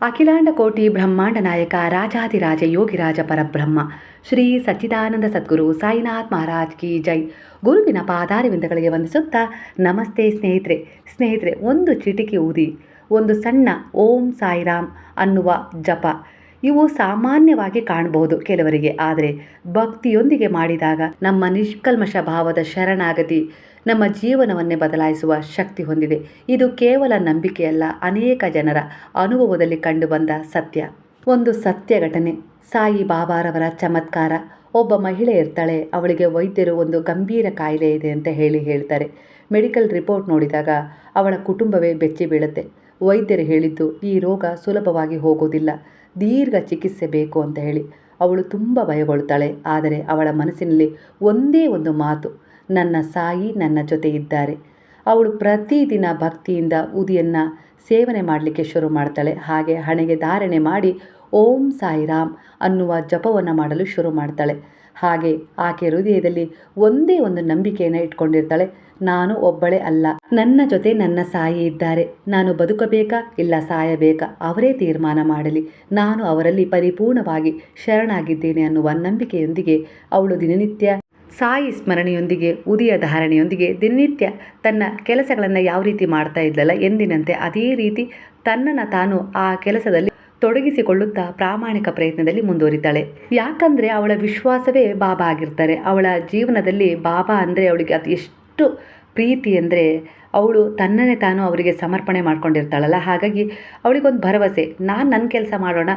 ಅಖಿಲಾಂಡ ಕೋಟಿ ಬ್ರಹ್ಮಾಂಡ ನಾಯಕ ರಾಜಾದಿರಾಜ ಯೋಗಿರಾಜ ಪರಬ್ರಹ್ಮ ಶ್ರೀ ಸಚ್ಚಿದಾನಂದ ಸದ್ಗುರು ಸಾಯಿನಾಥ್ ಮಹಾರಾಜ್ ಕಿ ಜೈ. ಗುರುವಿನ ಪಾದಾರವಿಂದಗಳಿಗೆ ವಂದಿಸುತ್ತಾ ನಮಸ್ತೆ ಸ್ನೇಹಿತರೆ, ಒಂದು ಚಿಟಿಕೆ ಊದಿ, ಒಂದು ಸಣ್ಣ ಓಂ ಸಾಯಿರಾಮ್ ಅನ್ನುವ ಜಪ, ಇವು ಸಾಮಾನ್ಯವಾಗಿ ಕಾಣಬಹುದು ಕೆಲವರಿಗೆ. ಆದರೆ ಭಕ್ತಿಯೊಂದಿಗೆ ಮಾಡಿದಾಗ ನಮ್ಮ ನಿಷ್ಕಲ್ಮಶ ಭಾವದ ಶರಣಾಗತಿ ನಮ್ಮ ಜೀವನವನ್ನೇ ಬದಲಾಯಿಸುವ ಶಕ್ತಿ ಹೊಂದಿದೆ. ಇದು ಕೇವಲ ನಂಬಿಕೆಯಲ್ಲ, ಅನೇಕ ಜನರ ಅನುಭವದಲ್ಲಿ ಕಂಡುಬಂದ ಸತ್ಯ. ಒಂದು ಸತ್ಯ ಘಟನೆ, ಸಾಯಿ ಬಾಬಾರವರ ಚಮತ್ಕಾರ. ಒಬ್ಬ ಮಹಿಳೆ ಇರ್ತಾಳೆ, ಅವಳಿಗೆ ವೈದ್ಯರು ಒಂದು ಗಂಭೀರ ಕಾಯಿಲೆ ಇದೆ ಅಂತ ಹೇಳ್ತಾರೆ. ಮೆಡಿಕಲ್ ರಿಪೋರ್ಟ್ ನೋಡಿದಾಗ ಅವಳ ಕುಟುಂಬವೇ ಬೆಚ್ಚಿ ಬೀಳುತ್ತೆ. ವೈದ್ಯರು ಹೇಳಿದ್ದು ಈ ರೋಗ ಸುಲಭವಾಗಿ ಹೋಗೋದಿಲ್ಲ, ದೀರ್ಘ ಚಿಕಿತ್ಸೆ ಬೇಕು ಅಂತ ಹೇಳಿ. ಅವಳು ತುಂಬ ಭಯಗೊಳ್ತಾಳೆ. ಆದರೆ ಅವಳ ಮನಸ್ಸಿನಲ್ಲಿ ಒಂದೇ ಒಂದು ಮಾತು, ನನ್ನ ಸಾಯಿ ನನ್ನ ಜೊತೆ ಇದ್ದಾರೆ. ಅವಳು ಪ್ರತಿದಿನ ಭಕ್ತಿಯಿಂದ ಉದಿಯನ್ನು ಸೇವನೆ ಮಾಡಲಿಕ್ಕೆ ಶುರು ಮಾಡ್ತಾಳೆ. ಹಾಗೆ ಹಣೆಗೆ ಧಾರಣೆ ಮಾಡಿ ಓಂ ಸಾಯಿರಾಮ್ ಅನ್ನುವ ಜಪವನ್ನು ಮಾಡಲು ಶುರು ಮಾಡ್ತಾಳೆ. ಹಾಗೆ ಆಕೆ ಹೃದಯದಲ್ಲಿ ಒಂದೇ ಒಂದು ನಂಬಿಕೆಯನ್ನು ಇಟ್ಕೊಂಡಿರ್ತಾಳೆ, ನಾನು ಒಬ್ಬಳೇ ಅಲ್ಲ, ನನ್ನ ಜೊತೆ ನನ್ನ ಸಾಯಿ ಇದ್ದಾರೆ. ನಾನು ಬದುಕಬೇಕಾ ಇಲ್ಲ ಸಾಯಬೇಕಾ ಅವರೇ ತೀರ್ಮಾನ ಮಾಡಲಿ, ನಾನು ಅವರಲ್ಲಿ ಪರಿಪೂರ್ಣವಾಗಿ ಶರಣಾಗಿದ್ದೇನೆ ಅನ್ನುವ ನಂಬಿಕೆಯೊಂದಿಗೆ ಅವಳು ದಿನನಿತ್ಯ ಸಾಯಿ ಸ್ಮರಣೆಯೊಂದಿಗೆ, ಉದಿಯ ಧಾರಣೆಯೊಂದಿಗೆ ದಿನನಿತ್ಯ ತನ್ನ ಕೆಲಸಗಳನ್ನು ಯಾವ ರೀತಿ ಮಾಡ್ತಾ ಇದ್ದಲ್ಲ ಎಂದಿನಂತೆ ಅದೇ ರೀತಿ ತನ್ನನ್ನು ತಾನು ಆ ಕೆಲಸದಲ್ಲಿ ತೊಡಗಿಸಿಕೊಳ್ಳುತ್ತಾ ಪ್ರಾಮಾಣಿಕ ಪ್ರಯತ್ನದಲ್ಲಿ ಮುಂದುವರಿತಾಳೆ. ಯಾಕಂದರೆ ಅವಳ ವಿಶ್ವಾಸವೇ ಬಾಬಾ ಆಗಿರ್ತಾರೆ. ಅವಳ ಜೀವನದಲ್ಲಿ ಬಾಬಾ ಅಂದರೆ ಅವಳಿಗೆ ಅದು ಎಷ್ಟು ಪ್ರೀತಿ ಅಂದರೆ ಅವಳು ತನ್ನನ್ನೇ ತಾನು ಅವರಿಗೆ ಸಮರ್ಪಣೆ ಮಾಡ್ಕೊಂಡಿರ್ತಾಳಲ್ಲ. ಹಾಗಾಗಿ ಅವಳಿಗೊಂದು ಭರವಸೆ, ನಾನು ನನ್ನ ಕೆಲಸ ಮಾಡೋಣ,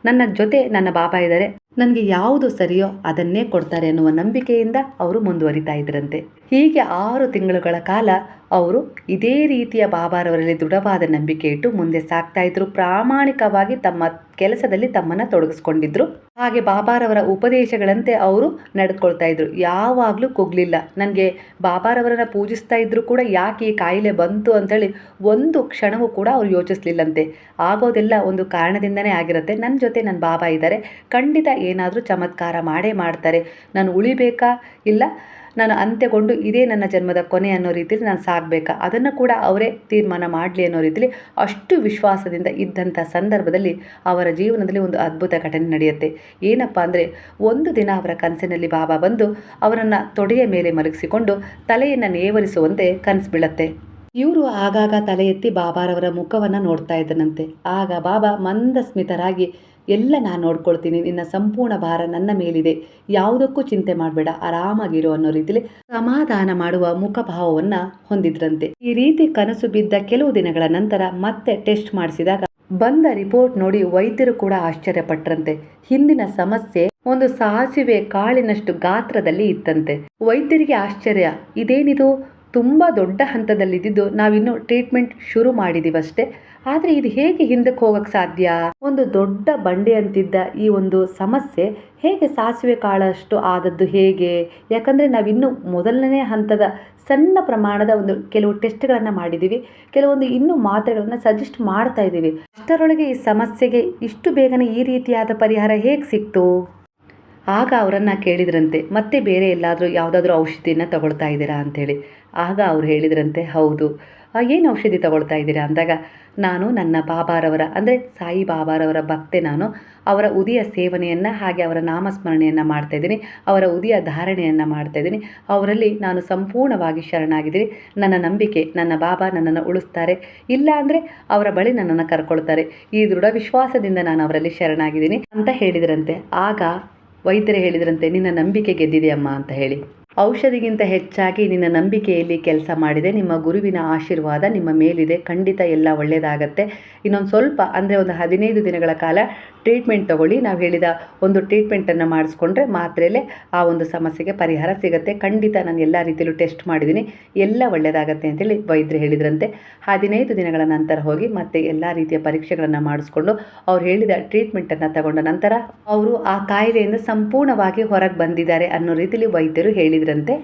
ನನ್ನ ಜೊತೆ ನನ್ನ ಬಾಬಾ ಇದ್ದಾರೆ, ನನಗೆ ಯಾವುದು ಸರಿಯೋ ಅದನ್ನೇ ಕೊಡ್ತಾರೆ ಅನ್ನುವ ನಂಬಿಕೆಯಿಂದ ಅವರು ಮುಂದುವರಿತಾ ಇದ್ರಂತೆ. ಹೀಗೆ 6 ತಿಂಗಳುಗಳ ಕಾಲ ಅವರು ಇದೇ ರೀತಿಯ ಬಾಬಾರವರಲ್ಲಿ ದೃಢವಾದ ನಂಬಿಕೆ ಇಟ್ಟು ಮುಂದೆ ಸಾಗ್ತಾ ಇದ್ರು. ಪ್ರಾಮಾಣಿಕವಾಗಿ ತಮ್ಮ ಕೆಲಸದಲ್ಲಿ ತಮ್ಮನ್ನು ತೊಡಗಿಸ್ಕೊಂಡಿದ್ರು. ಹಾಗೆ ಬಾಬಾರವರ ಉಪದೇಶಗಳಂತೆ ಅವರು ನಡೆದುಕೊಳ್ತಾ ಇದ್ರು. ಯಾವಾಗಲೂ ಕುಗ್ಲಿಲ್ಲ. ನನಗೆ ಬಾಬಾರವರನ್ನು ಪೂಜಿಸ್ತಾ ಇದ್ರು ಕೂಡ ಯಾಕೆ ಈ ಕಾಯಿಲೆ ಬಂತು ಅಂತೇಳಿ ಒಂದು ಕ್ಷಣವೂ ಕೂಡ ಅವ್ರು ಯೋಚಿಸ್ಲಿಲ್ಲಂತೆ. ಆಗೋದೆಲ್ಲ ಒಂದು ಕಾರಣದಿಂದನೇ ಆಗಿರುತ್ತೆ. ನನ್ನ ಜೊತೆ ನನ್ನ ಬಾಬಾ ಇದ್ದಾರೆ, ಖಂಡಿತ ಏನಾದರೂ ಚಮತ್ಕಾರ ಮಾಡೇ ಮಾಡ್ತಾರೆ. ನಾನು ಉಳಿಬೇಕಾ ಇಲ್ಲ ನಾನು ಅಂತ್ಯಗೊಂಡು ಇದೇ ನನ್ನ ಜನ್ಮದ ಕೊನೆ ಅನ್ನೋ ರೀತಿಯಲ್ಲಿ ನಾನು ಸಾಗಬೇಕಾ ಅದನ್ನು ಕೂಡ ಅವರೇ ತೀರ್ಮಾನ ಮಾಡಲಿ ಅನ್ನೋ ರೀತಿಯಲ್ಲಿ ಅಷ್ಟು ವಿಶ್ವಾಸದಿಂದ ಇದ್ದಂಥ ಸಂದರ್ಭದಲ್ಲಿ ಅವರ ಜೀವನದಲ್ಲಿ ಒಂದು ಅದ್ಭುತ ಘಟನೆ ನಡೆಯುತ್ತೆ. ಏನಪ್ಪ ಅಂದರೆ, ಒಂದು ದಿನ ಅವರ ಕನಸಿನಲ್ಲಿ ಬಾಬಾ ಬಂದು ಅವರನ್ನು ತೊಡೆಯ ಮೇಲೆ ಮಲಗಿಸಿಕೊಂಡು ತಲೆಯನ್ನು ನೇವರಿಸುವಂತೆ ಕನಸು ಬೀಳುತ್ತೆ. ಇವರು ಆಗಾಗ ತಲೆ ಎತ್ತಿ ಬಾಬಾರವರ ಮುಖವನ್ನು ನೋಡ್ತಾ ಇದ್ದನಂತೆ. ಆಗ ಬಾಬಾ ಮಂದಸ್ಮಿತರಾಗಿ, ಎಲ್ಲ ನಾನು ನೋಡ್ಕೊಳ್ತೀನಿ, ನಿನ್ನ ಸಂಪೂರ್ಣ ಭಾರ ನನ್ನ ಮೇಲಿದೆ, ಯಾವುದಕ್ಕೂ ಚಿಂತೆ ಮಾಡಬೇಡ, ಆರಾಮಾಗಿರು ಅನ್ನೋ ರೀತಿಯಲ್ಲಿ ಸಮಾಧಾನ ಮಾಡುವ ಮುಖಭಾವವನ್ನು ಹೊಂದಿದ್ರಂತೆ. ಈ ರೀತಿ ಕನಸು ಬಿದ್ದ ಕೆಲವು ದಿನಗಳ ನಂತರ ಮತ್ತೆ ಟೆಸ್ಟ್ ಮಾಡಿಸಿದಾಗ ಬಂದ ರಿಪೋರ್ಟ್ ನೋಡಿ ವೈದ್ಯರು ಕೂಡ ಆಶ್ಚರ್ಯಪಟ್ಟರಂತೆ. ಹಿಂದಿನ ಸಮಸ್ಯೆ ಒಂದು ಸಾಸಿವೆ ಕಾಳಿನಷ್ಟು ಗಾತ್ರದಲ್ಲಿ ಇತ್ತಂತೆ. ವೈದ್ಯರಿಗೆ ಆಶ್ಚರ್ಯ, ಇದೇನಿದು ತುಂಬ ದೊಡ್ಡ ಹಂತದಲ್ಲಿದ್ದು ನಾವಿನ್ನೂ ಟ್ರೀಟ್ಮೆಂಟ್ ಶುರು ಮಾಡಿದ್ದೀವಷ್ಟೇ, ಆದರೆ ಇದು ಹೇಗೆ ಹಿಂದಕ್ಕೆ ಹೋಗಕ್ಕೆ ಸಾಧ್ಯ? ಒಂದು ದೊಡ್ಡ ಬಂಡೆ ಅಂತಿದ್ದ ಈ ಒಂದು ಸಮಸ್ಯೆ ಹೇಗೆ ಸಾಸಿವೆ ಕಾಳಷ್ಟು ಆದದ್ದು ಹೇಗೆ? ಯಾಕಂದರೆ ನಾವಿನ್ನೂ ಮೊದಲನೇ ಹಂತದ ಸಣ್ಣ ಪ್ರಮಾಣದ ಒಂದು ಕೆಲವು ಟೆಸ್ಟ್ಗಳನ್ನು ಮಾಡಿದ್ದೀವಿ, ಕೆಲವೊಂದು ಇನ್ನೂ ಮಾತ್ರೆಗಳನ್ನು ಸಜೆಸ್ಟ್ ಮಾಡ್ತಾ ಇದ್ದೀವಿ. ಅಷ್ಟರೊಳಗೆ ಈ ಸಮಸ್ಯೆಗೆ ಇಷ್ಟು ಬೇಗನೆ ಈ ರೀತಿಯಾದ ಪರಿಹಾರ ಹೇಗೆ ಸಿಕ್ತು? ಆಗ ಅವರನ್ನು ಕೇಳಿದ್ರಂತೆ, ಮತ್ತೆ ಬೇರೆ ಎಲ್ಲಾದರೂ ಯಾವುದಾದ್ರೂ ಔಷಧಿಯನ್ನು ತಗೊಳ್ತಾ ಇದ್ದೀರಾ ಅಂಥೇಳಿ. ಆಗ ಅವ್ರು ಹೇಳಿದ್ರಂತೆ, ಹೌದು. ಏನು ಔಷಧಿ ತಗೊಳ್ತಾ ಇದ್ದೀರಾ ಅಂದಾಗ, ನಾನು ನನ್ನ ಬಾಬಾರವರ ಅಂದರೆ ಸಾಯಿ ಬಾಬಾರವರ ಭಕ್ತೆ, ನಾನು ಅವರ ಉದಿಯ ಸೇವನೆಯನ್ನು ಹಾಗೆ ಅವರ ನಾಮಸ್ಮರಣೆಯನ್ನು ಮಾಡ್ತಾಯಿದ್ದೀನಿ, ಅವರ ಉದಿಯ ಧಾರಣೆಯನ್ನು ಮಾಡ್ತಾಯಿದ್ದೀನಿ, ಅವರಲ್ಲಿ ನಾನು ಸಂಪೂರ್ಣವಾಗಿ ಶರಣಾಗಿದ್ದೀನಿ. ನನ್ನ ನಂಬಿಕೆ, ನನ್ನ ಬಾಬಾ ನನ್ನನ್ನು ಉಳಿಸ್ತಾರೆ, ಇಲ್ಲ ಅಂದರೆ ಅವರ ಬಳಿ ನನ್ನನ್ನು ಕರ್ಕೊಳ್ತಾರೆ, ಈ ದೃಢ ವಿಶ್ವಾಸದಿಂದ ನಾನು ಅವರಲ್ಲಿ ಶರಣಾಗಿದ್ದೀನಿ ಅಂತ ಹೇಳಿದ್ರಂತೆ. ಆಗ ವೈದ್ಯರೇ ಹೇಳಿದ್ರಂತೆ, ನಿನ್ನ ನಂಬಿಕೆ ಗೆದ್ದಿದೆ ಅಮ್ಮ ಅಂತ ಹೇಳಿ. ಔಷಧಿಗಿಂತ ಹೆಚ್ಚಾಗಿ ನಿನ್ನ ನಂಬಿಕೆಯಲ್ಲಿ ಕೆಲಸ ಮಾಡಿದೆ, ನಿಮ್ಮ ಗುರುವಿನ ಆಶೀರ್ವಾದ ನಿಮ್ಮ ಮೇಲಿದೆ, ಖಂಡಿತ ಎಲ್ಲ ಒಳ್ಳೆಯದಾಗತ್ತೆ. ಇನ್ನೊಂದು ಸ್ವಲ್ಪ ಅಂದರೆ ಒಂದು 15 ದಿನಗಳ ಕಾಲ ಟ್ರೀಟ್ಮೆಂಟ್ ತಗೊಳ್ಳಿ, ನಾವು ಹೇಳಿದ ಒಂದು ಟ್ರೀಟ್ಮೆಂಟನ್ನು ಮಾಡಿಸ್ಕೊಂಡ್ರೆ ಮಾತ್ರೆಯಲ್ಲೇ ಆ ಒಂದು ಸಮಸ್ಯೆಗೆ ಪರಿಹಾರ ಸಿಗುತ್ತೆ. ಖಂಡಿತ ನಾನು ಎಲ್ಲ ರೀತಿಯಲ್ಲೂ ಟೆಸ್ಟ್ ಮಾಡಿದ್ದೀನಿ, ಎಲ್ಲ ಒಳ್ಳೆಯದಾಗತ್ತೆ ಅಂತೇಳಿ ವೈದ್ಯರು ಹೇಳಿದ್ರಂತೆ. 15 ದಿನಗಳ ನಂತರ ಹೋಗಿ ಮತ್ತೆ ಎಲ್ಲ ರೀತಿಯ ಪರೀಕ್ಷೆಗಳನ್ನು ಮಾಡಿಸ್ಕೊಂಡು ಅವ್ರು ಹೇಳಿದ ಟ್ರೀಟ್ಮೆಂಟನ್ನು ತಗೊಂಡ ನಂತರ ಅವರು ಆ ಕಾಯಿಲೆಯಿಂದ ಸಂಪೂರ್ಣವಾಗಿ ಹೊರಗೆ ಬಂದಿದ್ದಾರೆ ಅನ್ನೋ ರೀತಿಯಲ್ಲಿ ವೈದ್ಯರು ಹೇಳಿದ್ರಂತೆ.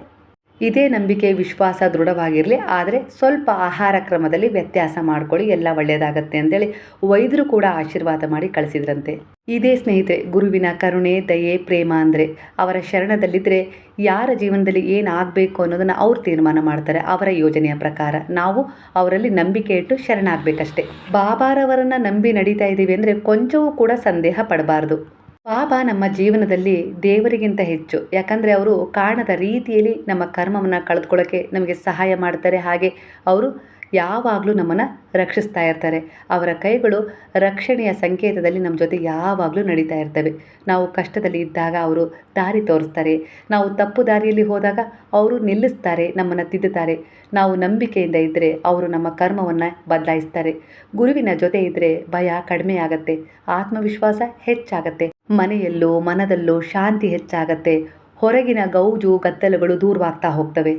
ಇದೇ ನಂಬಿಕೆ ವಿಶ್ವಾಸ ದೃಢವಾಗಿರಲಿ, ಆದರೆ ಸ್ವಲ್ಪ ಆಹಾರ ಕ್ರಮದಲ್ಲಿ ವ್ಯತ್ಯಾಸ ಮಾಡ್ಕೊಳ್ಳಿ, ಎಲ್ಲ ಒಳ್ಳೆಯದಾಗತ್ತೆ ಅಂತೇಳಿ ವೈದ್ಯರು ಕೂಡ ಆಶೀರ್ವಾದ ಮಾಡಿ ಕಳಿಸಿದ್ರಂತೆ. ಇದೇ ಸ್ನೇಹಿತರೆ ಗುರುವಿನ ಕರುಣೆ, ದಯೆ, ಪ್ರೇಮ ಅಂದರೆ. ಅವರ ಶರಣದಲ್ಲಿದ್ದರೆ ಯಾರ ಜೀವನದಲ್ಲಿ ಏನಾಗಬೇಕು ಅನ್ನೋದನ್ನು ಅವ್ರು ತೀರ್ಮಾನ ಮಾಡ್ತಾರೆ. ಅವರ ಯೋಜನೆಯ ಪ್ರಕಾರ ನಾವು ಅವರಲ್ಲಿ ನಂಬಿಕೆ ಇಟ್ಟು ಶರಣಾಗಬೇಕಷ್ಟೆ. ಬಾಬಾರವರನ್ನು ನಂಬಿ ನಡೀತಾ ಇದ್ದೀವಿ ಅಂದರೆ ಕೊಂಚವೂ ಕೂಡ ಸಂದೇಹ ಪಡಬಾರ್ದು. ಬಾಬಾ ನಮ್ಮ ಜೀವನದಲ್ಲಿ ದೇವರಿಗಿಂತ ಹೆಚ್ಚು. ಯಾಕಂದರೆ ಅವರು ಕಾಣದ ರೀತಿಯಲ್ಲಿ ನಮ್ಮ ಕರ್ಮವನ್ನು ಕಳೆದುಕೊಳ್ಳೋಕ್ಕೆ ನಮಗೆ ಸಹಾಯ ಮಾಡ್ತಾರೆ. ಹಾಗೆ ಅವರು ಯಾವಾಗಲೂ ನಮ್ಮನ್ನು ರಕ್ಷಿಸ್ತಾ ಇರ್ತಾರೆ. ಅವರ ಕೈಗಳು ರಕ್ಷಣೆಯ ಸಂಕೇತದಲ್ಲಿ ನಮ್ಮ ಜೊತೆ ಯಾವಾಗಲೂ ನಡೀತಾ ಇರ್ತವೆ. ನಾವು ಕಷ್ಟದಲ್ಲಿ ಇದ್ದಾಗ ಅವರು ದಾರಿ ತೋರಿಸ್ತಾರೆ. ನಾವು ತಪ್ಪು ದಾರಿಯಲ್ಲಿ ಹೋದಾಗ ಅವರು ನಿಲ್ಲಿಸ್ತಾರೆ, ನಮ್ಮನ್ನು ತಿದ್ದುತ್ತಾರೆ. ನಾವು ನಂಬಿಕೆಯಿಂದ ಇದ್ದರೆ ಅವರು ನಮ್ಮ ಕರ್ಮವನ್ನು ಬದಲಾಯಿಸ್ತಾರೆ. ಗುರುವಿನ ಜೊತೆ ಇದ್ದರೆ ಭಯ ಕಡಿಮೆ ಆಗತ್ತೆ, ಆತ್ಮವಿಶ್ವಾಸ ಹೆಚ್ಚಾಗತ್ತೆ, ಮನೆಯಲ್ಲೋ ಮನದಲ್ಲೋ ಶಾಂತಿ ಹೆಚ್ಚಾಗತ್ತೆ, ಹೊರಗಿನ ಗೌಜು ಗದ್ದಲಗಳು ದೂರವಾಗ್ತಾ ಹೋಗ್ತವೆ.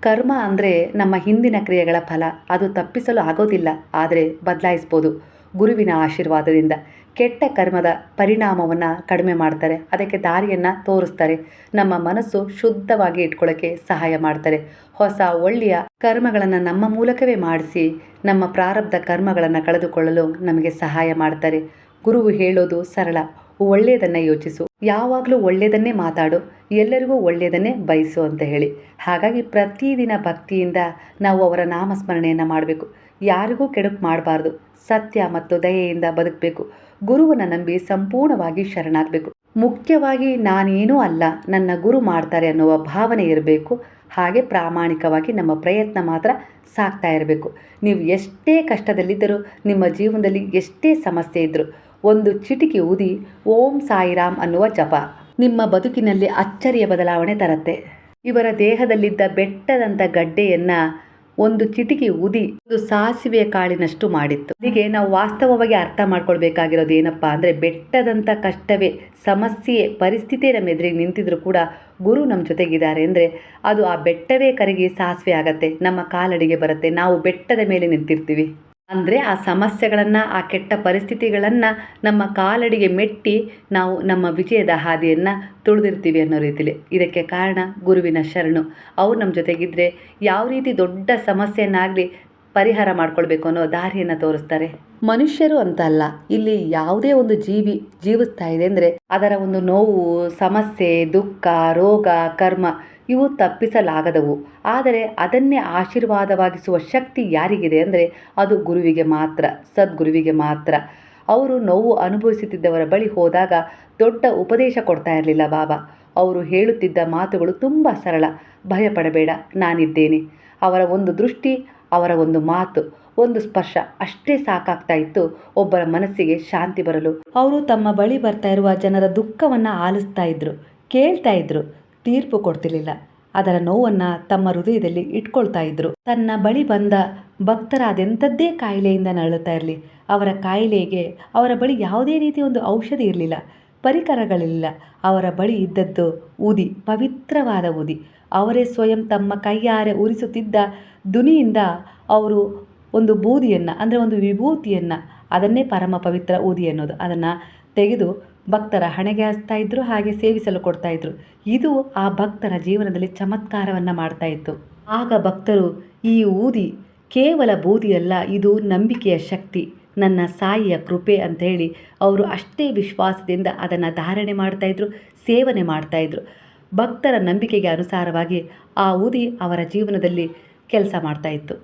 ಕರ್ಮ ಅಂದರೆ ನಮ್ಮ ಹಿಂದಿನ ಕ್ರಿಯೆಗಳ ಫಲ. ಅದು ತಪ್ಪಿಸಲು ಆಗೋದಿಲ್ಲ, ಆದರೆ ಬದಲಾಯಿಸ್ಬೋದು ಗುರುವಿನ ಆಶೀರ್ವಾದದಿಂದ. ಕೆಟ್ಟ ಕರ್ಮದ ಪರಿಣಾಮವನ್ನು ಕಡಿಮೆ ಮಾಡ್ತಾರೆ, ಅದಕ್ಕೆ ದಾರಿಯನ್ನು ತೋರಿಸ್ತಾರೆ. ನಮ್ಮ ಮನಸ್ಸು ಶುದ್ಧವಾಗಿ ಇಟ್ಕೊಳ್ಳೋಕ್ಕೆ ಸಹಾಯ ಮಾಡ್ತಾರೆ. ಹೊಸ ಒಳ್ಳೆಯ ಕರ್ಮಗಳನ್ನು ನಮ್ಮ ಮೂಲಕವೇ ಮಾಡಿಸಿ ನಮ್ಮ ಪ್ರಾರಬ್ಧ ಕರ್ಮಗಳನ್ನು ಕಳೆದುಕೊಳ್ಳಲು ನಮಗೆ ಸಹಾಯ ಮಾಡ್ತಾರೆ. ಗುರುವು ಹೇಳೋದು ಸರಳ, ಒಳ್ಳೆಯದನ್ನು ಯೋಚಿಸು, ಯಾವಾಗಲೂ ಒಳ್ಳೆಯದನ್ನೇ ಮಾತಾಡು, ಎಲ್ಲರಿಗೂ ಒಳ್ಳೆಯದನ್ನೇ ಬಯಸು ಅಂತ ಹೇಳಿ. ಹಾಗಾಗಿ ಪ್ರತಿದಿನ ಭಕ್ತಿಯಿಂದ ನಾವು ಅವರ ನಾಮಸ್ಮರಣೆಯನ್ನು ಮಾಡಬೇಕು. ಯಾರಿಗೂ ಕೆಡುಕು ಮಾಡಬಾರ್ದು, ಸತ್ಯ ಮತ್ತು ದಯೆಯಿಂದ ಬದುಕಬೇಕು. ಗುರುವನ್ನು ನಂಬಿ ಸಂಪೂರ್ಣವಾಗಿ ಶರಣಾಗಬೇಕು. ಮುಖ್ಯವಾಗಿ ನಾನೇನೂ ಅಲ್ಲ, ನನ್ನ ಗುರು ಮಾಡ್ತಾರೆ ಅನ್ನುವ ಭಾವನೆ ಇರಬೇಕು. ಹಾಗೆ ಪ್ರಾಮಾಣಿಕವಾಗಿ ನಮ್ಮ ಪ್ರಯತ್ನ ಮಾತ್ರ ಸಾಕ್ತಾ ಇರಬೇಕು. ನೀವು ಎಷ್ಟೇ ಕಷ್ಟದಲ್ಲಿದ್ದರೂ, ನಿಮ್ಮ ಜೀವನದಲ್ಲಿ ಎಷ್ಟೇ ಸಮಸ್ಯೆ ಇದ್ದರೂ ಒಂದು ಚಿಟಿಕೆ ಊದಿ ಓಂ ಸಾಯಿರಾಮ್ ಅನ್ನುವ ಜಪ ನಿಮ್ಮ ಬದುಕಿನಲ್ಲಿ ಅಚ್ಚರಿಯ ಬದಲಾವಣೆ ತರುತ್ತೆ. ಇವರ ದೇಹದಲ್ಲಿದ್ದ ಬೆಟ್ಟದಂಥ ಗಡ್ಡೆಯನ್ನು ಒಂದು ಚಿಟಿಕೆ ಊದಿ ಒಂದು ಸಾಸಿವೆಯ ಕಾಳಿನಷ್ಟು ಮಾಡಿತ್ತು. ಹೀಗೆ ನಾವು ವಾಸ್ತವವಾಗಿ ಅರ್ಥ ಮಾಡ್ಕೊಳ್ಬೇಕಾಗಿರೋದು ಏನಪ್ಪ ಅಂದರೆ, ಬೆಟ್ಟದಂಥ ಕಷ್ಟವೇ, ಸಮಸ್ಯೆ, ಪರಿಸ್ಥಿತಿ ನಮ್ಮ ಎದುರಿಗೆ ನಿಂತಿದ್ರು ಕೂಡ ಗುರು ನಮ್ಮ ಜೊತೆಗಿದ್ದಾರೆ ಅಂದರೆ ಅದು ಆ ಬೆಟ್ಟವೇ ಕರಗಿ ಸಾಸಿವೆ ಆಗತ್ತೆ, ನಮ್ಮ ಕಾಲಡಿಗೆ ಬರುತ್ತೆ. ನಾವು ಬೆಟ್ಟದ ಮೇಲೆ ನಿಂತಿರ್ತೀವಿ ಅಂದರೆ ಆ ಸಮಸ್ಯೆಗಳನ್ನು, ಆ ಕೆಟ್ಟ ಪರಿಸ್ಥಿತಿಗಳನ್ನು ನಮ್ಮ ಕಾಲಡಿಗೆ ಮೆಟ್ಟಿ ನಾವು ನಮ್ಮ ವಿಜಯದ ಹಾದಿಯನ್ನು ತುಳಿದಿರ್ತೀವಿ ಅನ್ನೋ ರೀತಿಲಿ. ಇದಕ್ಕೆ ಕಾರಣ ಗುರುವಿನ ಶರಣು. ಅವ್ರು ನಮ್ಮ ಜೊತೆಗಿದ್ದರೆ ಯಾವ ರೀತಿ ದೊಡ್ಡ ಸಮಸ್ಯೆಯನ್ನಾಗಲಿ ಪರಿಹಾರ ಮಾಡ್ಕೊಳ್ಬೇಕು ಅನ್ನೋ ದಾರಿಯನ್ನು ತೋರಿಸ್ತಾರೆ. ಮನುಷ್ಯರು ಅಂತ ಅಲ್ಲ, ಇಲ್ಲಿ ಯಾವುದೇ ಒಂದು ಜೀವಿ ಜೀವಿಸ್ತಾ ಇದೆ ಅಂದರೆ ಅದರ ಒಂದು ನೋವು, ಸಮಸ್ಯೆ, ದುಃಖ, ರೋಗ, ಕರ್ಮ ಇವು ತಪ್ಪಿಸಲಾಗದವು. ಆದರೆ ಅದನ್ನೇ ಆಶೀರ್ವಾದವಾಗಿಸುವ ಶಕ್ತಿ ಯಾರಿಗಿದೆ ಅಂದರೆ ಅದು ಗುರುವಿಗೆ ಮಾತ್ರ, ಸದ್ಗುರುವಿಗೆ ಮಾತ್ರ. ಅವರು ನೋವು ಅನುಭವಿಸುತ್ತಿದ್ದವರ ಬಳಿ ಹೋದಾಗ ದೊಡ್ಡ ಉಪದೇಶ ಕೊಡ್ತಾ ಇರಲಿಲ್ಲ ಬಾಬಾ. ಅವರು ಹೇಳುತ್ತಿದ್ದ ಮಾತುಗಳು ತುಂಬ ಸರಳ. ಭಯಪಡಬೇಡ, ನಾನಿದ್ದೇನೆ. ಅವರ ಒಂದು ದೃಷ್ಟಿ, ಅವರ ಒಂದು ಮಾತು, ಒಂದು ಸ್ಪರ್ಶ ಅಷ್ಟೇ ಸಾಕಾಗ್ತಾ ಇತ್ತು ಒಬ್ಬರ ಮನಸ್ಸಿಗೆ ಶಾಂತಿ ಬರಲು. ಅವರು ತಮ್ಮ ಬಳಿ ಬರ್ತಾ ಇರುವ ಜನರ ದುಃಖವನ್ನು ಆಲಿಸ್ತಾ ಇದ್ರು, ಕೇಳ್ತಾ ಇದ್ರು, ತೀರ್ಪು ಕೊಡ್ತಿರ್ಲಿಲ್ಲ. ಅದರ ನೋವನ್ನು ತಮ್ಮ ಹೃದಯದಲ್ಲಿ ಇಟ್ಕೊಳ್ತಾ ಇದ್ರು. ತನ್ನ ಬಳಿ ಬಂದ ಭಕ್ತರ ಅದೆಂಥದ್ದೇ ಕಾಯಿಲೆಯಿಂದ ನರಳುತ್ತಾ ಇರಲಿ, ಅವರ ಕಾಯಿಲೆಗೆ ಅವರ ಬಳಿ ಯಾವುದೇ ರೀತಿಯ ಒಂದು ಔಷಧಿ ಇರಲಿಲ್ಲ, ಪರಿಕರಗಳಿಲ್ಲ. ಅವರ ಬಳಿ ಇದ್ದದ್ದು ಊದಿ, ಪವಿತ್ರವಾದ ಊದಿ. ಅವರೇ ಸ್ವಯಂ ತಮ್ಮ ಕೈಯಾರೆ ಉರಿಸುತ್ತಿದ್ದ ದುನಿಯಿಂದ ಅವರು ಒಂದು ಬೂದಿಯನ್ನು ಅಂದರೆ ಒಂದು ವಿಭೂತಿಯನ್ನು, ಅದನ್ನೇ ಪರಮ ಪವಿತ್ರ ಊದಿ ಅನ್ನೋದು, ಅದನ್ನು ತೆಗೆದು ಭಕ್ತರ ಹಣೆಗೆ ಹಚ್ತಾ ಇದ್ರು, ಹಾಗೆ ಸೇವಿಸಲು ಕೊಡ್ತಾ ಇದ್ರು. ಇದು ಆ ಭಕ್ತರ ಜೀವನದಲ್ಲಿ ಚಮತ್ಕಾರವನ್ನು ಮಾಡ್ತಾ ಇತ್ತು. ಆಗ ಭಕ್ತರು ಈ ಊದಿ ಕೇವಲ ಬೂದಿಯಲ್ಲ, ಇದು ನಂಬಿಕೆಯ ಶಕ್ತಿ, ನನ್ನ ಸಾಯಿಯ ಕೃಪೆ ಅಂತ ಹೇಳಿ ಅವರು ಅಷ್ಟೇ ವಿಶ್ವಾಸದಿಂದ ಅದನ್ನು ಧಾರಣೆ ಮಾಡ್ತಾಯಿದ್ರು, ಸೇವನೆ ಮಾಡ್ತಾಯಿದ್ರು. ಭಕ್ತರ ನಂಬಿಕೆಗೆ ಅನುಸಾರವಾಗಿ ಆ ಊದಿ ಅವರ ಜೀವನದಲ್ಲಿ ಕೆಲಸ ಮಾಡ್ತಾಯಿತ್ತು.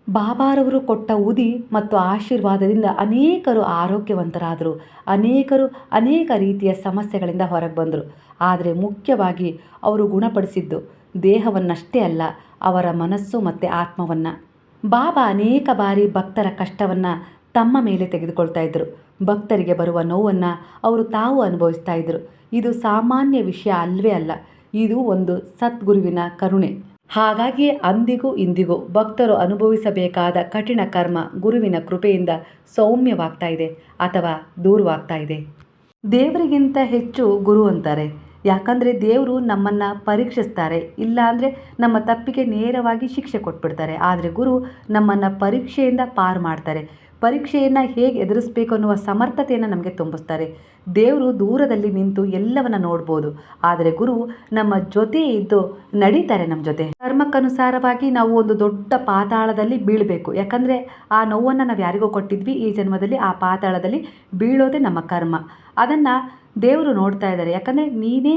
ಬಾಬಾರವರು ಕೊಟ್ಟ ಊದಿ ಮತ್ತು ಆಶೀರ್ವಾದದಿಂದ ಅನೇಕರು ಆರೋಗ್ಯವಂತರಾದರು, ಅನೇಕರು ಅನೇಕ ರೀತಿಯ ಸಮಸ್ಯೆಗಳಿಂದ ಹೊರಗೆ ಬಂದರು. ಆದರೆ ಮುಖ್ಯವಾಗಿ ಅವರು ಗುಣಪಡಿಸಿದ್ದು ದೇಹವನ್ನಷ್ಟೇ ಅಲ್ಲ, ಅವರ ಮನಸ್ಸು ಮತ್ತು ಆತ್ಮವನ್ನು. ಬಾಬಾ ಅನೇಕ ಬಾರಿ ಭಕ್ತರ ಕಷ್ಟವನ್ನು ತಮ್ಮ ಮೇಲೆ ತೆಗೆದುಕೊಳ್ತಾ ಇದ್ದರು. ಭಕ್ತರಿಗೆ ಬರುವ ನೋವನ್ನು ಅವರು ತಾವು ಅನುಭವಿಸ್ತಾ ಇದ್ದರು. ಇದು ಸಾಮಾನ್ಯ ವಿಷಯ ಅಲ್ವೇ ಅಲ್ಲ, ಇದು ಒಂದು ಸದ್ಗುರುವಿನ ಕರುಣೆ. ಹಾಗಾಗಿ ಅಂದಿಗೂ ಇಂದಿಗೂ ಭಕ್ತರು ಅನುಭವಿಸಬೇಕಾದ ಕಠಿಣ ಕರ್ಮ ಗುರುವಿನ ಕೃಪೆಯಿಂದ ಸೌಮ್ಯವಾಗ್ತಾ ಇದೆ ಅಥವಾ ದೂರವಾಗ್ತಾ ಇದೆ. ದೇವರಿಗಿಂತ ಹೆಚ್ಚು ಗುರು ಅಂತಾರೆ. ಯಾಕಂದರೆ ದೇವರು ನಮ್ಮನ್ನು ಪರೀಕ್ಷಿಸ್ತಾರೆ, ಇಲ್ಲಾಂದರೆ ನಮ್ಮ ತಪ್ಪಿಗೆ ನೇರವಾಗಿ ಶಿಕ್ಷೆ ಕೊಟ್ಬಿಡ್ತಾರೆ. ಆದರೆ ಗುರು ನಮ್ಮನ್ನು ಪರೀಕ್ಷೆಯಿಂದ ಪಾರು ಮಾಡ್ತಾರೆ. ಪರೀಕ್ಷೆಯನ್ನು ಹೇಗೆ ಎದುರಿಸಬೇಕು ಅನ್ನುವ ಸಮರ್ಥತೆಯನ್ನು ನಮಗೆ ತುಂಬಿಸ್ತಾರೆ. ದೇವರು ದೂರದಲ್ಲಿ ನಿಂತು ಎಲ್ಲವನ್ನ ನೋಡ್ಬೋದು, ಆದರೆ ಗುರು ನಮ್ಮ ಜೊತೆ ಇದ್ದು ನಡೀತಾರೆ ನಮ್ಮ ಜೊತೆ. ಕರ್ಮಕ್ಕನುಸಾರವಾಗಿ ನಾವು ಒಂದು ದೊಡ್ಡ ಪಾತಾಳದಲ್ಲಿ ಬೀಳಬೇಕು. ಯಾಕಂದರೆ ಆ ನೋವನ್ನು ನಾವು ಯಾರಿಗೋ ಕೊಟ್ಟಿದ್ವಿ, ಈ ಜನ್ಮದಲ್ಲಿ ಆ ಪಾತಾಳದಲ್ಲಿ ಬೀಳೋದೇ ನಮ್ಮ ಕರ್ಮ. ಅದನ್ನು ದೇವರು ನೋಡ್ತಾ ಇದ್ದಾರೆ. ಯಾಕಂದರೆ ನೀನೇ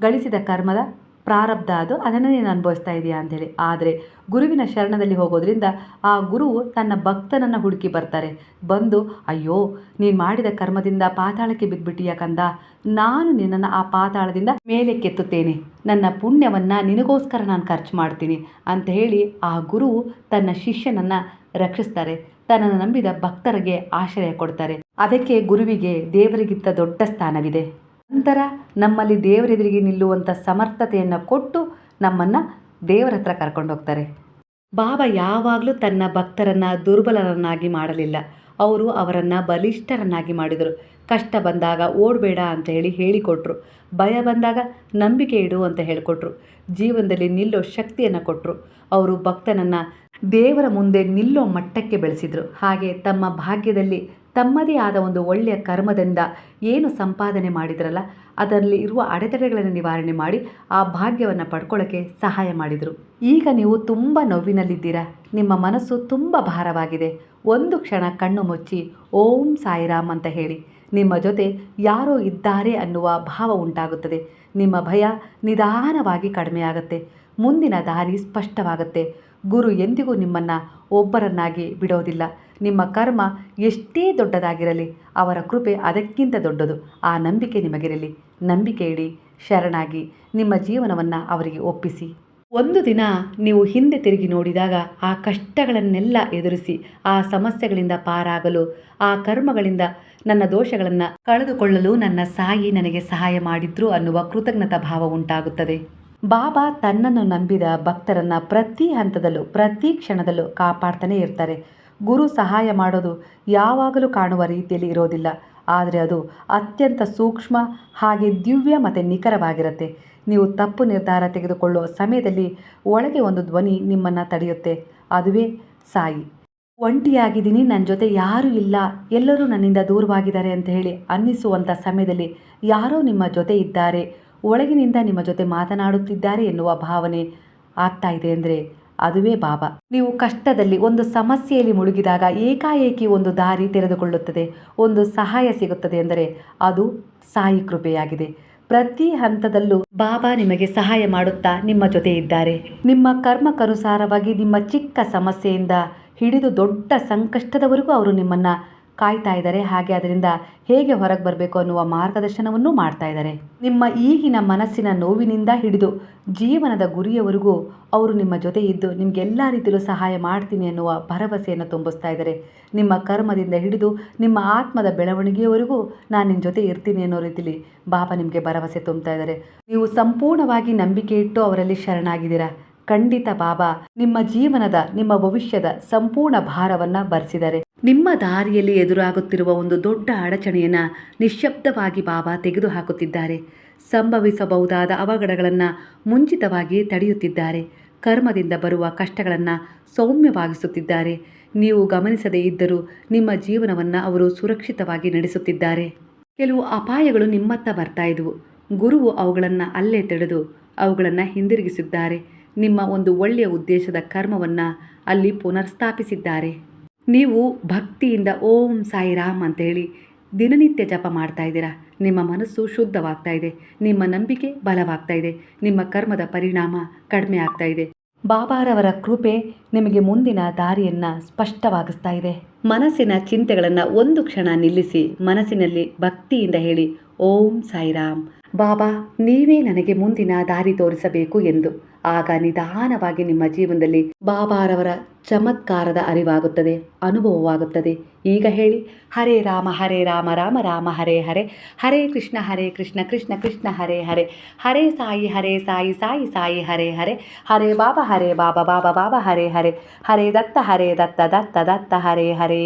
ಗಳಿಸಿದ ಕರ್ಮದ ಪ್ರಾರಬ್ಧ ಅದು, ಅದನ್ನು ನೀನು ಅನುಭವಿಸ್ತಾ ಇದೆಯಾ ಅಂಥೇಳಿ. ಆದರೆ ಗುರುವಿನ ಶರಣದಲ್ಲಿ ಹೋಗೋದ್ರಿಂದ ಆ ಗುರುವು ತನ್ನ ಭಕ್ತನನ್ನು ಹುಡುಕಿ ಬರ್ತಾರೆ. ಬಂದು, ಅಯ್ಯೋ ನೀನು ಮಾಡಿದ ಕರ್ಮದಿಂದ ಪಾತಾಳಕ್ಕೆ ಬಿದ್ದುಬಿಟ್ಟಿಯಾ ಕಂದ, ನಾನು ನಿನ್ನನ್ನು ಆ ಪಾತಾಳದಿಂದ ಮೇಲೆ ಕೆತ್ತುತ್ತೇನೆ, ನನ್ನ ಪುಣ್ಯವನ್ನು ನಿನಗೋಸ್ಕರ ನಾನು ಖರ್ಚು ಮಾಡ್ತೀನಿ ಅಂತ ಹೇಳಿ ಆ ಗುರುವು ತನ್ನ ಶಿಷ್ಯನನ್ನು ರಕ್ಷಿಸ್ತಾರೆ. ತನ್ನನ್ನು ನಂಬಿದ ಭಕ್ತರಿಗೆ ಆಶ್ರಯ ಕೊಡ್ತಾರೆ. ಅದಕ್ಕೆ ಗುರುವಿಗೆ ದೇವರಿಗಿಂತ ದೊಡ್ಡ ಸ್ಥಾನವಿದೆ. ನಂತರ ನಮ್ಮಲ್ಲಿ ದೇವರೆದುರಿಗೆ ನಿಲ್ಲುವಂಥ ಸಮರ್ಥತೆಯನ್ನು ಕೊಟ್ಟು ನಮ್ಮನ್ನು ದೇವರ ಹತ್ರ ಕರ್ಕೊಂಡು ಹೋಗ್ತಾರೆ. ಬಾಬಾ ಯಾವಾಗಲೂ ತನ್ನ ಭಕ್ತರನ್ನು ದುರ್ಬಲರನ್ನಾಗಿ ಮಾಡಲಿಲ್ಲ, ಅವರು ಅವರನ್ನು ಬಲಿಷ್ಠರನ್ನಾಗಿ ಮಾಡಿದರು. ಕಷ್ಟ ಬಂದಾಗ ಓಡಬೇಡ ಅಂತ ಹೇಳಿಕೊಟ್ರು. ಭಯ ಬಂದಾಗ ನಂಬಿಕೆ ಇಡು ಅಂತ ಹೇಳಿಕೊಟ್ರು. ಜೀವನದಲ್ಲಿ ನಿಲ್ಲೋ ಶಕ್ತಿಯನ್ನು ಕೊಟ್ಟರು. ಅವರು ಭಕ್ತನನ್ನು ದೇವರ ಮುಂದೆ ನಿಲ್ಲೋ ಮಟ್ಟಕ್ಕೆ ಬೆಳೆಸಿದರು. ಹಾಗೆ ತಮ್ಮ ಭಾಗ್ಯದಲ್ಲಿ ತಮ್ಮದೇ ಆದ ಒಂದು ಒಳ್ಳೆಯ ಕರ್ಮದಿಂದ ಏನು ಸಂಪಾದನೆ ಮಾಡಿದ್ರಲ್ಲ, ಅದರಲ್ಲಿ ಇರುವ ಅಡೆತಡೆಗಳನ್ನು ನಿವಾರಣೆ ಮಾಡಿ ಆ ಭಾಗ್ಯವನ್ನು ಪಡ್ಕೊಳ್ಳೋಕ್ಕೆ ಸಹಾಯ ಮಾಡಿದರು. ಈಗ ನೀವು ತುಂಬ ನೋವಿನಲ್ಲಿದ್ದೀರಾ, ನಿಮ್ಮ ಮನಸ್ಸು ತುಂಬ ಭಾರವಾಗಿದೆ. ಒಂದು ಕ್ಷಣ ಕಣ್ಣು ಮುಚ್ಚಿ ಓಂ ಸಾಯಿರಾಮ್ ಅಂತ ಹೇಳಿ. ನಿಮ್ಮ ಜೊತೆ ಯಾರೋ ಇದ್ದಾರೆ ಅನ್ನುವ ಭಾವ ಉಂಟಾಗುತ್ತದೆ. ನಿಮ್ಮ ಭಯ ನಿಧಾನವಾಗಿ ಕಡಿಮೆಯಾಗುತ್ತೆ. ಮುಂದಿನ ದಾರಿ ಸ್ಪಷ್ಟವಾಗುತ್ತೆ. ಗುರು ಎಂದಿಗೂ ನಿಮ್ಮನ್ನು ಒಬ್ಬರನ್ನಾಗಿ ಬಿಡೋದಿಲ್ಲ. ನಿಮ್ಮ ಕರ್ಮ ಎಷ್ಟೇ ದೊಡ್ಡದಾಗಿರಲಿ ಅವರ ಕೃಪೆ ಅದಕ್ಕಿಂತ ದೊಡ್ಡದು. ಆ ನಂಬಿಕೆ ನಿಮಗಿರಲಿ. ನಂಬಿಕೆ ಇಡಿ, ಶರಣಾಗಿ ನಿಮ್ಮ ಜೀವನವನ್ನು ಅವರಿಗೆ ಒಪ್ಪಿಸಿ. ಒಂದು ದಿನ ನೀವು ಹಿಂದೆ ತಿರುಗಿ ನೋಡಿದಾಗ ಆ ಕಷ್ಟಗಳನ್ನೆಲ್ಲ ಎದುರಿಸಿ ಆ ಸಮಸ್ಯೆಗಳಿಂದ ಪಾರಾಗಲು, ಆ ಕರ್ಮಗಳಿಂದ ನನ್ನ ದೋಷಗಳನ್ನು ಕಳೆದುಕೊಳ್ಳಲು ನನ್ನ ಸಾಯಿ ನನಗೆ ಸಹಾಯ ಮಾಡಿದ್ರು ಅನ್ನುವ ಕೃತಜ್ಞತಾ ಭಾವ ಉಂಟಾಗುತ್ತದೆ. ಬಾಬಾ ತನ್ನನ್ನು ನಂಬಿದ ಭಕ್ತರನ್ನು ಪ್ರತಿ ಹಂತದಲ್ಲೂ ಪ್ರತಿ ಕ್ಷಣದಲ್ಲೂ ಕಾಪಾಡ್ತಾನೆ ಇರ್ತಾರೆ. ಗುರು ಸಹಾಯ ಮಾಡೋದು ಯಾವಾಗಲೂ ಕಾಣುವ ರೀತಿಯಲ್ಲಿ ಇರೋದಿಲ್ಲ, ಆದರೆ ಅದು ಅತ್ಯಂತ ಸೂಕ್ಷ್ಮ, ಹಾಗೆ ದಿವ್ಯ ಮತ್ತು ನಿಖರವಾಗಿರುತ್ತೆ. ನೀವು ತಪ್ಪು ನಿರ್ಧಾರ ತೆಗೆದುಕೊಳ್ಳೋ ಸಮಯದಲ್ಲಿ ಒಳಗೆ ಒಂದು ಧ್ವನಿ ನಿಮ್ಮನ್ನು ತಡೆಯುತ್ತೆ. ಅದುವೇ ಸಾಯಿ. ಒಂಟಿಯಾಗಿದ್ದೀನಿ, ನನ್ನ ಜೊತೆ ಯಾರೂ ಇಲ್ಲ, ಎಲ್ಲರೂ ನನ್ನಿಂದ ದೂರವಾಗಿದ್ದಾರೆ ಅಂತ ಹೇಳಿ ಅನ್ನಿಸುವಂಥ ಸಮಯದಲ್ಲಿ ಯಾರೋ ನಿಮ್ಮ ಜೊತೆ ಇದ್ದಾರೆ, ಒಳಗಿನಿಂದ ನಿಮ್ಮ ಜೊತೆ ಮಾತನಾಡುತ್ತಿದ್ದಾರೆ ಎನ್ನುವ ಭಾವನೆ ಆಗ್ತಾ ಇದೆ ಅಂದರೆ ಅದುವೇ ಬಾಬಾ. ನೀವು ಕಷ್ಟದಲ್ಲಿ ಒಂದು ಸಮಸ್ಯೆಯಲ್ಲಿ ಮುಳುಗಿದಾಗ ಏಕಾಏಕಿ ಒಂದು ದಾರಿ ತೆರೆದುಕೊಳ್ಳುತ್ತದೆ, ಒಂದು ಸಹಾಯ ಸಿಗುತ್ತದೆ ಎಂದರೆ ಅದು ಸಾಯಿ ಕೃಪೆಯಾಗಿದೆ. ಪ್ರತಿ ಹಂತದಲ್ಲೂ ಬಾಬಾ ನಿಮಗೆ ಸಹಾಯ ಮಾಡುತ್ತಾ ನಿಮ್ಮ ಜೊತೆ ಇದ್ದಾರೆ. ನಿಮ್ಮ ಕರ್ಮಕ್ಕನುಸಾರವಾಗಿ ನಿಮ್ಮ ಚಿಕ್ಕ ಸಮಸ್ಯೆಯಿಂದ ಹಿಡಿದು ದೊಡ್ಡ ಸಂಕಷ್ಟದವರೆಗೂ ಅವರು ನಿಮ್ಮನ್ನು ಕಾಯ್ತಾ ಇದ್ದಾರೆ. ಹಾಗೆ ಅದರಿಂದ ಹೇಗೆ ಹೊರಗೆ ಬರಬೇಕು ಅನ್ನುವ ಮಾರ್ಗದರ್ಶನವನ್ನು ಮಾಡ್ತಾ ಇದ್ದಾರೆ. ನಿಮ್ಮ ಈಗಿನ ಮನಸ್ಸಿನ ನೋವಿನಿಂದ ಹಿಡಿದು ಜೀವನದ ಗುರಿಯವರೆಗೂ ಅವರು ನಿಮ್ಮ ಜೊತೆ ಇದ್ದು ನಿಮಗೆಲ್ಲ ರೀತಿಯಲ್ಲೂ ಸಹಾಯ ಮಾಡ್ತೀನಿ ಅನ್ನುವ ಭರವಸೆಯನ್ನು ತುಂಬಿಸ್ತಾ ಇದ್ದಾರೆ. ನಿಮ್ಮ ಕರ್ಮದಿಂದ ಹಿಡಿದು ನಿಮ್ಮ ಆತ್ಮದ ಬೆಳವಣಿಗೆಯವರೆಗೂ ನಾನು ನಿಮ್ಮ ಜೊತೆ ಇರ್ತೀನಿ ಅನ್ನೋ ರೀತಿಯಲ್ಲಿ ಬಾಬಾ ನಿಮಗೆ ಭರವಸೆ ತುಂಬ್ತಾ ಇದ್ದಾರೆ. ನೀವು ಸಂಪೂರ್ಣವಾಗಿ ನಂಬಿಕೆ ಇಟ್ಟು ಅವರಲ್ಲಿ ಶರಣಾಗಿದ್ದೀರಾ. ಖಂಡಿತ ಬಾಬಾ ನಿಮ್ಮ ಜೀವನದ, ನಿಮ್ಮ ಭವಿಷ್ಯದ ಸಂಪೂರ್ಣ ಭಾರವನ್ನು ಭರಿಸಿದ್ದಾರೆ. ನಿಮ್ಮ ದಾರಿಯಲ್ಲಿ ಎದುರಾಗುತ್ತಿರುವ ಒಂದು ದೊಡ್ಡ ಅಡಚಣೆಯನ್ನು ನಿಶ್ಶಬ್ದವಾಗಿ ಬಾಬಾ ತೆಗೆದುಹಾಕುತ್ತಿದ್ದಾರೆ. ಸಂಭವಿಸಬಹುದಾದ ಅವಘಡಗಳನ್ನು ಮುಂಚಿತವಾಗಿ ತಡೆಯುತ್ತಿದ್ದಾರೆ. ಕರ್ಮದಿಂದ ಬರುವ ಕಷ್ಟಗಳನ್ನು ಸೌಮ್ಯವಾಗಿಸುತ್ತಿದ್ದಾರೆ. ನೀವು ಗಮನಿಸದೇ ಇದ್ದರೂ ನಿಮ್ಮ ಜೀವನವನ್ನು ಅವರು ಸುರಕ್ಷಿತವಾಗಿ ನಡೆಸುತ್ತಿದ್ದಾರೆ. ಕೆಲವು ಅಪಾಯಗಳು ನಿಮ್ಮತ್ತ ಬರ್ತಾ ಇದ್ವು. ಗುರುವು ಅವುಗಳನ್ನು ಅಲ್ಲೇ ತಡೆದು ಅವುಗಳನ್ನು ಹಿಂದಿರುಗಿಸಿದ್ದಾರೆ. ನಿಮ್ಮ ಒಂದು ಒಳ್ಳೆಯ ಉದ್ದೇಶದ ಕರ್ಮವನ್ನು ಅಲ್ಲಿ ಪುನರ್ಸ್ಥಾಪಿಸಿದ್ದಾರೆ. ನೀವು ಭಕ್ತಿಯಿಂದ ಓಂ ಸಾಯಿರಾಮ್ ಅಂತೇಳಿ ದಿನನಿತ್ಯ ಜಪ ಮಾಡ್ತಾ ಇದ್ದೀರಾ. ನಿಮ್ಮ ಮನಸ್ಸು ಶುದ್ಧವಾಗ್ತಾ ಇದೆ, ನಿಮ್ಮ ನಂಬಿಕೆ ಬಲವಾಗ್ತಾ ಇದೆ, ನಿಮ್ಮ ಕರ್ಮದ ಪರಿಣಾಮ ಕಡಿಮೆ ಆಗ್ತಾ ಇದೆ. ಬಾಬಾರವರ ಕೃಪೆ ನಿಮಗೆ ಮುಂದಿನ ದಾರಿಯನ್ನು ಸ್ಪಷ್ಟವಾಗಿಸ್ತಾ ಇದೆ. ಮನಸ್ಸಿನ ಚಿಂತೆಗಳನ್ನು ಒಂದು ಕ್ಷಣ ನಿಲ್ಲಿಸಿ ಮನಸ್ಸಿನಲ್ಲಿ ಭಕ್ತಿಯಿಂದ ಹೇಳಿ ಓಂ ಸಾಯಿರಾಮ್. ಬಾಬಾ ನೀವೇ ನನಗೆ ಮುಂದಿನ ದಾರಿ ತೋರಿಸಬೇಕು ಎಂದು. ಆಗ ನಿಧಾನವಾಗಿ ನಿಮ್ಮ ಜೀವನದಲ್ಲಿ ಬಾಬಾರವರ ಚಮತ್ಕಾರದ ಅರಿವಾಗುತ್ತದೆ, ಅನುಭವವಾಗುತ್ತದೆ. ಈಗ ಹೇಳಿ ಹರೇ ರಾಮ ರಾಮ ರಾಮ ಹರೇ ಹರೇ, ಹರೇ ಕೃಷ್ಣ ಕೃಷ್ಣ ಕೃಷ್ಣ ಹರೇ ಹರೇ, ಹರೇ ಸಾಯಿ ಸಾಯಿ ಸಾಯಿ ಹರೇ ಹರೇ, ಹರೇ ಬಾಬಾ ಬಾಬಾ ಬಾಬಾ ಹರೇ ಹರೇ, ಹರೇ ದತ್ತ ದತ್ತ ದತ್ತ ಹರೇ ಹರೇ.